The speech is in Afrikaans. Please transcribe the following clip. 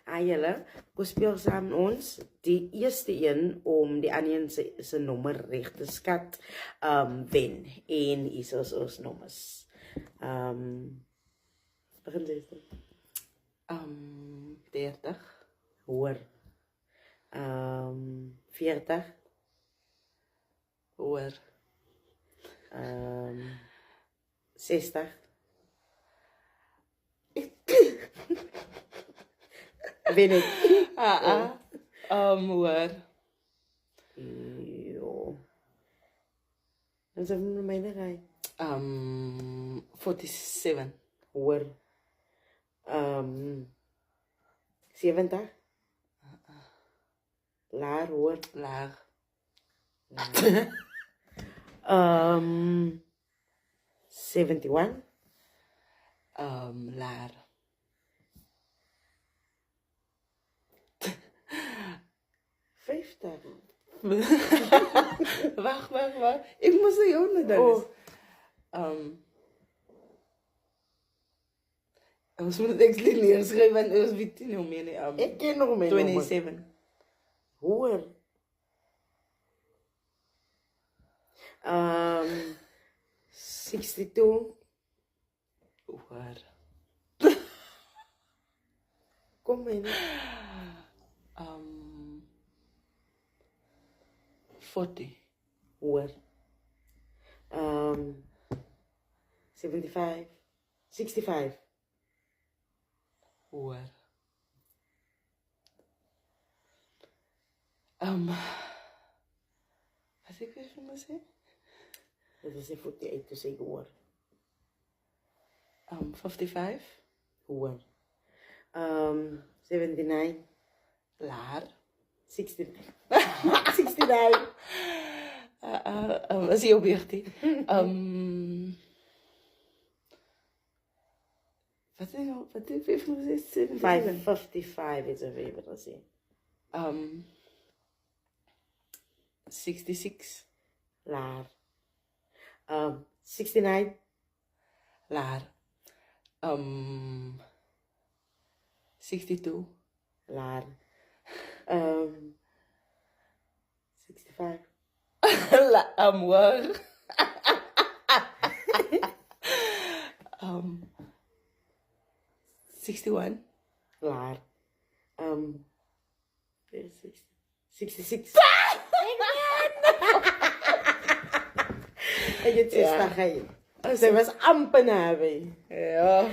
Julle, kom speel saam met ons. Die eerste een om die ander een se nommer reg te skat, wen. En hier is ons nommers. Begin jy dan? 30. Hoor. 40. Hoor. 60. Wen ek. Hoor. Jo. Dan zijn we mij erbij. 47. Hoor. 70. Laar hoor. Laag. 71. Laar. 50. Wacht. Ik moest er jou nog dan. We moeten het echt neerschrijven, want het was niet meer. Ik ken nog meer. 27. Hoor. 62. Hoor. Kom in. 40. Hoor. 75. 65. Hoor. Wat ik weer van me zeggen? Dat is een 48 te zeggen hoor. 55. Hoor. 79. Laar. 60. 69. Dat is heel wichtig. Wat is weer van me zeggen? 55 is een favorite te zeggen. 66. Laar. 69. Laar. 62. Laar. 65. Hoor. 61. Laar. 66. En je 60 ga je. Zij was amper nabij. Ja.